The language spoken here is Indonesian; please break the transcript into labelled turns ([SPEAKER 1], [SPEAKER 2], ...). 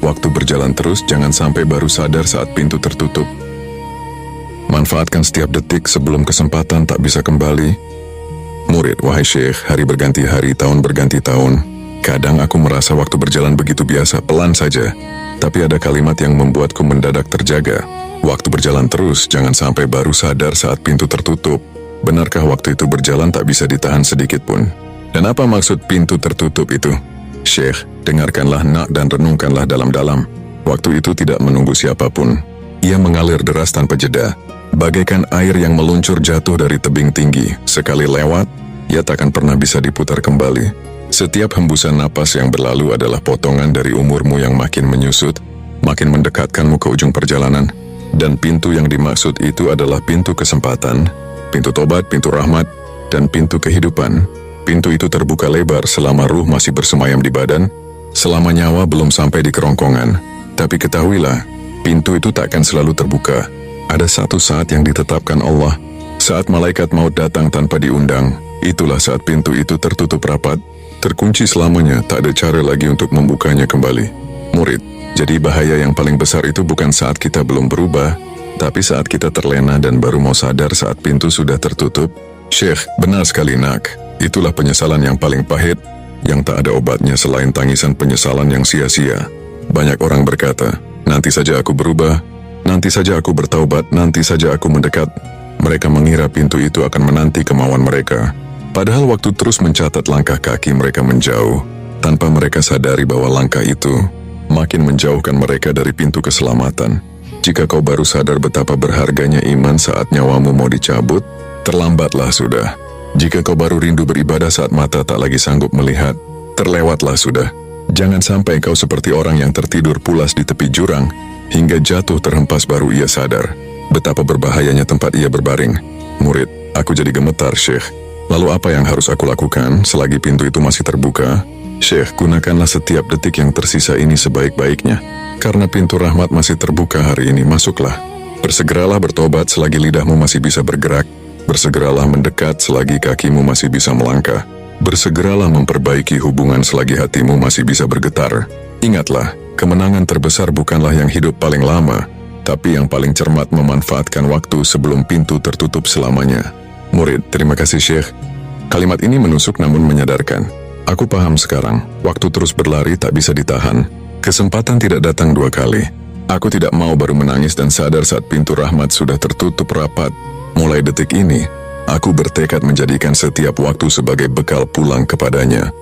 [SPEAKER 1] Waktu berjalan terus, jangan sampai baru sadar saat pintu tertutup. Manfaatkan setiap detik sebelum kesempatan tak bisa kembali. Murid, wahai Syekh, hari berganti hari, tahun berganti tahun. Kadang aku merasa waktu berjalan begitu biasa, pelan saja. Tapi ada kalimat yang membuatku mendadak terjaga. Waktu berjalan terus, jangan sampai baru sadar saat pintu tertutup. Benarkah waktu itu berjalan tak bisa ditahan sedikit pun? Dan apa maksud pintu tertutup itu? Syekh, dengarkanlah nak dan renungkanlah dalam-dalam. Waktu itu tidak menunggu siapapun. Ia mengalir deras tanpa jeda, bagaikan air yang meluncur jatuh dari tebing tinggi. Sekali lewat, ia takkan pernah bisa diputar kembali. Setiap hembusan napas yang berlalu adalah potongan dari umurmu yang makin menyusut, makin mendekatkanmu ke ujung perjalanan. Dan pintu yang dimaksud itu adalah pintu kesempatan, pintu tobat, pintu rahmat, dan pintu kehidupan. Pintu itu terbuka lebar selama ruh masih bersemayam di badan, selama nyawa belum sampai di kerongkongan. Tapi ketahuilah, pintu itu tak akan selalu terbuka. Ada satu saat yang ditetapkan Allah, saat malaikat maut datang tanpa diundang. Itulah saat pintu itu tertutup rapat, terkunci selamanya, tak ada cara lagi untuk membukanya kembali. Murid, jadi bahaya yang paling besar itu bukan saat kita belum berubah, tapi saat kita terlena dan baru mau sadar saat pintu sudah tertutup. Syekh, benar sekali nak. Itulah penyesalan yang paling pahit, yang tak ada obatnya selain tangisan penyesalan yang sia-sia. Banyak orang berkata, nanti saja aku berubah, nanti saja aku bertaubat, nanti saja aku mendekat. Mereka mengira pintu itu akan menanti kemauan mereka. Padahal waktu terus mencatat langkah kaki mereka menjauh, tanpa mereka sadari bahwa langkah itu makin menjauhkan mereka dari pintu keselamatan. Jika kau baru sadar betapa berharganya iman saat nyawamu mau dicabut, terlambatlah sudah. Jika kau baru rindu beribadah saat mata tak lagi sanggup melihat, terlewatlah sudah. Jangan sampai kau seperti orang yang tertidur pulas di tepi jurang, hingga jatuh terhempas baru ia sadar betapa berbahayanya tempat ia berbaring. Murid, aku jadi gemetar, Syekh. Lalu apa yang harus aku lakukan selagi pintu itu masih terbuka? Syekh, gunakanlah setiap detik yang tersisa ini sebaik-baiknya. Karena pintu rahmat masih terbuka hari ini, masuklah. Bersegeralah bertobat selagi lidahmu masih bisa bergerak. Bersegeralah mendekat selagi kakimu masih bisa melangkah. Bersegeralah memperbaiki hubungan selagi hatimu masih bisa bergetar. Ingatlah, kemenangan terbesar bukanlah yang hidup paling lama, tapi yang paling cermat memanfaatkan waktu sebelum pintu tertutup selamanya. Murid, terima kasih Syekh. Kalimat ini menusuk namun menyadarkan. Aku paham sekarang, waktu terus berlari tak bisa ditahan. Kesempatan tidak datang dua kali. Aku tidak mau baru menangis dan sadar saat pintu rahmat sudah tertutup rapat. Mulai detik ini, aku bertekad menjadikan setiap waktu sebagai bekal pulang kepadanya.